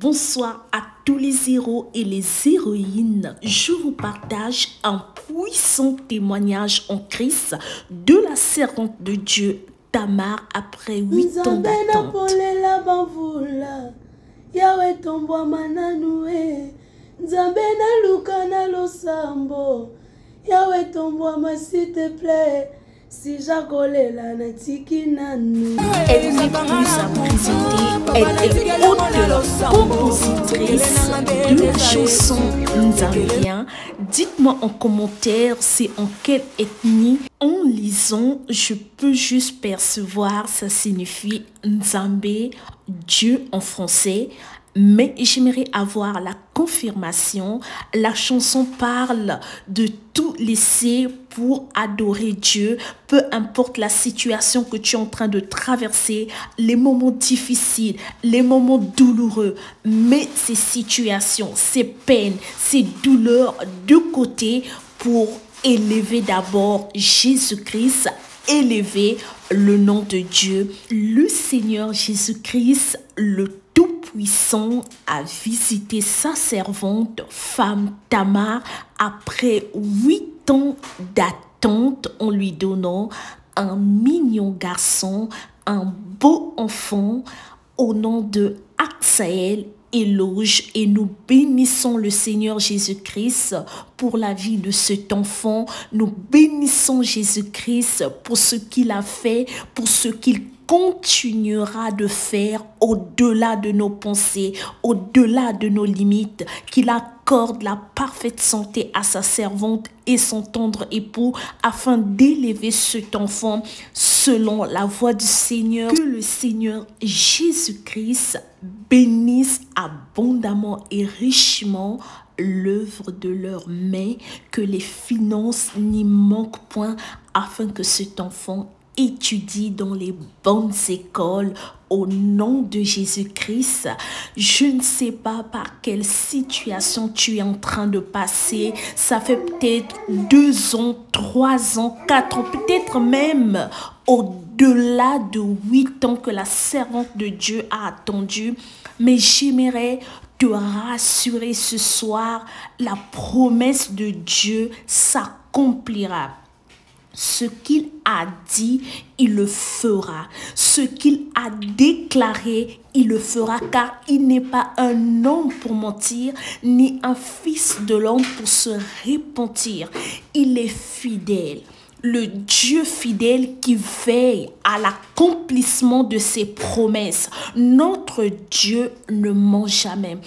bonsoir à tous les héros et les héroïnes. Je vous partage un puissant témoignage en Christ de la servante de Dieu Tamar après 8 ans d'attente. Si j'agolela na tikinanu. Elle n'est plus emprisonnée, elle est auteure, compositrice de la chanson Nzambien. Dites-moi en commentaire c'est en quelle ethnie. En lisant, je peux juste percevoir ça signifie Nzambé, Dieu en français. Mais j'aimerais avoir la confirmation. La chanson parle de tout laisser pour adorer Dieu, peu importe la situation que tu es en train de traverser, les moments difficiles, les moments douloureux. Mets ces situations, ces peines, ces douleurs de côté pour élever d'abord Jésus-Christ, élever le nom de Dieu. Le Seigneur Jésus-Christ, le Tout-Puissant, a visité sa servante, femme Tamar, après 8 ans d'attente en lui donnant un mignon garçon, un beau enfant au nom de Axaël. Éloge et nous bénissons le Seigneur Jésus-Christ pour la vie de cet enfant. Nous bénissons Jésus-Christ pour ce qu'il a fait, pour ce qu'il continuera de faire au-delà de nos pensées, au-delà de nos limites, qu'il accorde la parfaite santé à sa servante et son tendre époux afin d'élever cet enfant selon la voie du Seigneur. Que le Seigneur Jésus-Christ bénisse abondamment et richement l'œuvre de leurs mains, que les finances n'y manquent point afin que cet enfant étudie dans les bonnes écoles au nom de Jésus-Christ. Je ne sais pas par quelle situation tu es en train de passer. Ça fait peut-être 2 ans, 3 ans, 4 ans, peut-être même au-delà de 8 ans que la servante de Dieu a attendu. Mais j'aimerais te rassurer ce soir, la promesse de Dieu s'accomplira. Ce qu'il a dit, il le fera. Ce qu'il a déclaré, il le fera, car il n'est pas un homme pour mentir, ni un fils de l'homme pour se repentir. Il est fidèle. Le Dieu fidèle qui veille à l'accomplissement de ses promesses. Notre Dieu ne ment jamais.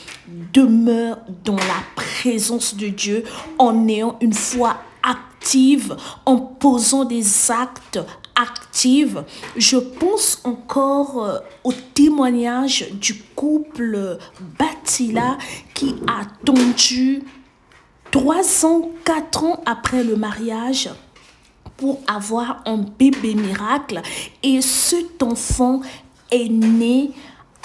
Demeure dans la présence de Dieu en ayant une foi active, en posant des actes actifs. Je pense encore au témoignage du couple Batila qui a attendu 3 ans, 4 ans après le mariage pour avoir un bébé miracle. Et cet enfant est né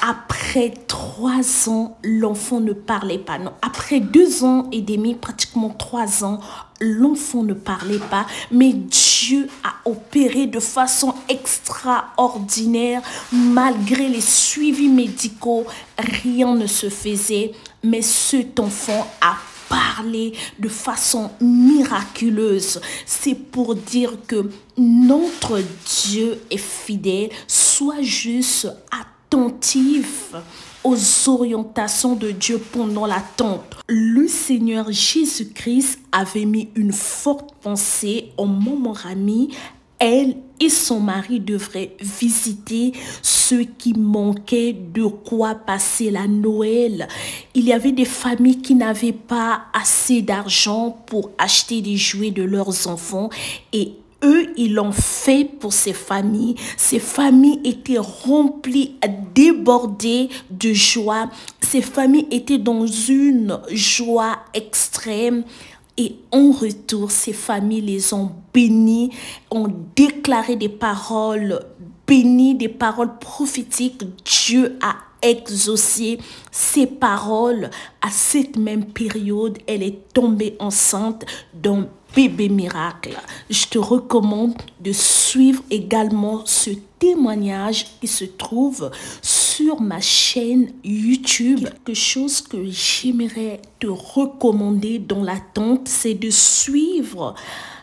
après 3 ans, l'enfant ne parlait pas. Non, après 2 ans et demi, pratiquement 3 ans, l'enfant ne parlait pas. Mais Dieu a opéré de façon extraordinaire. Malgré les suivis médicaux, rien ne se faisait. Mais cet enfant a parler de façon miraculeuse. C'est pour dire que notre Dieu est fidèle. Sois juste attentif aux orientations de Dieu pendant l'attente. Le Seigneur Jésus-Christ avait mis une forte pensée en maman Rami. Elle et son mari devraient visiter ceux qui manquaient de quoi passer la Noël. Il y avait des familles qui n'avaient pas assez d'argent pour acheter des jouets de leurs enfants et eux, ils l'ont fait pour ces familles. Ces familles étaient remplies, débordées de joie. Ces familles étaient dans une joie extrême. Et en retour, ces familles les ont bénis, ont déclaré des paroles bénies, des paroles prophétiques. Dieu a exaucé ces paroles. À cette même période, elle est tombée enceinte d'un bébé miracle. Je te recommande de suivre également ce témoignage qui se trouve sur sur ma chaîne YouTube. Quelque chose que j'aimerais te recommander dans l'attente, c'est de suivre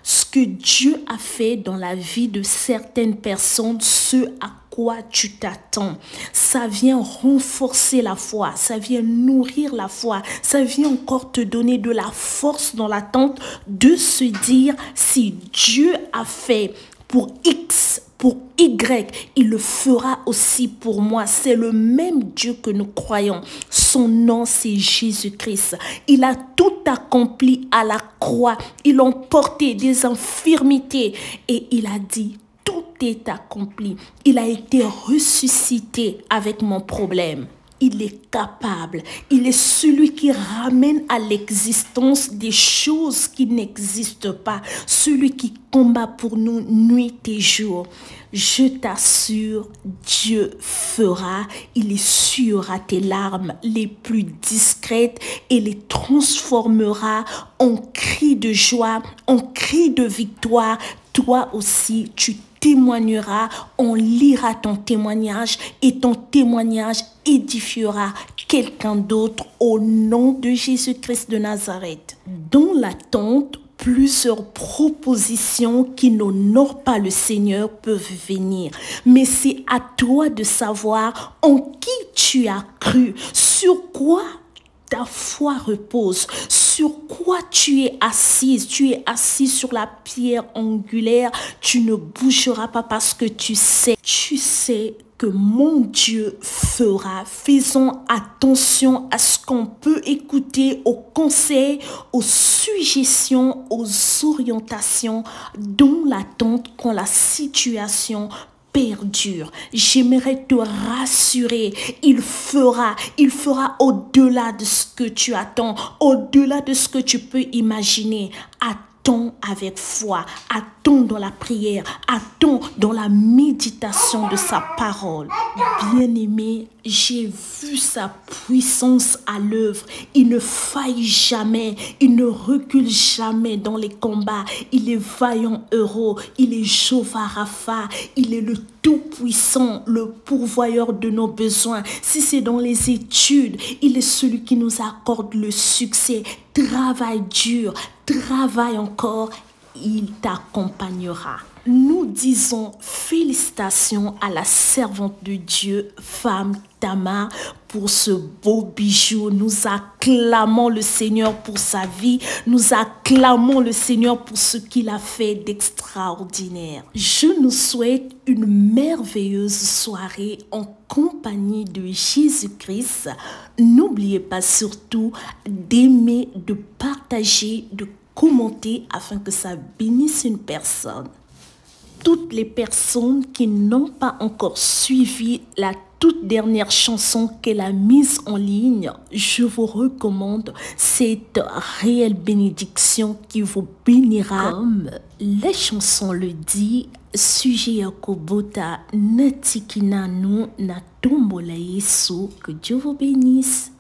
ce que Dieu a fait dans la vie de certaines personnes, ce à quoi tu t'attends. Ça vient renforcer la foi, ça vient nourrir la foi, ça vient encore te donner de la force dans l'attente de se dire si Dieu a fait pour X, pour Y, il le fera aussi pour moi. C'est le même Dieu que nous croyons. Son nom, c'est Jésus-Christ. Il a tout accompli à la croix. Il a porté des infirmités et il a dit, tout est accompli. Il a été ressuscité avec mon problème. Il est capable. Il est celui qui ramène à l'existence des choses qui n'existent pas. Celui qui combat pour nous nuit et jour. Je t'assure, Dieu fera. Il essuiera tes larmes les plus discrètes et les transformera en cris de joie, en cris de victoire. Toi aussi, tu témoigneras, on lira ton témoignage et ton témoignage édifiera quelqu'un d'autre au nom de Jésus-Christ de Nazareth. Dans l'attente, plusieurs propositions qui n'honorent pas le Seigneur peuvent venir. Mais c'est à toi de savoir en qui tu as cru, sur quoi ta foi repose, sur quoi tu es assise. Tu es assis sur la pierre angulaire, tu ne bougeras pas parce que tu sais que mon Dieu fera. Faisons attention à ce qu'on peut écouter, aux conseils, aux suggestions, aux orientations dans l'attente quand la situation perdure. J'aimerais te rassurer, il fera au-delà de ce que tu attends, au-delà de ce que tu peux imaginer. Attends avec foi, attends dans la prière, attends dans la méditation de sa parole. Bien-aimé, j'ai vu sa puissance à l'œuvre. Il ne faillit jamais, il ne recule jamais dans les combats. Il est vaillant héros, il est Jéhovah Rapha, il est le Tout-Puissant, le pourvoyeur de nos besoins. Si c'est dans les études, il est celui qui nous accorde le succès. Travaille dur, travaille encore, il t'accompagnera. Nous disons félicitations à la servante de Dieu, femme Tamar, pour ce beau bijou. Nous acclamons le Seigneur pour sa vie. Nous acclamons le Seigneur pour ce qu'il a fait d'extraordinaire. Je nous souhaite une merveilleuse soirée en compagnie de Jésus-Christ. N'oubliez pas surtout d'aimer, de partager, de commenter afin que ça bénisse une personne. Toutes les personnes qui n'ont pas encore suivi la toute dernière chanson qu'elle a mise en ligne, je vous recommande cette réelle bénédiction qui vous bénira. Comme la chanson le dit, sujet yakobota natikina nu na tombola Yesu. Que Dieu vous bénisse.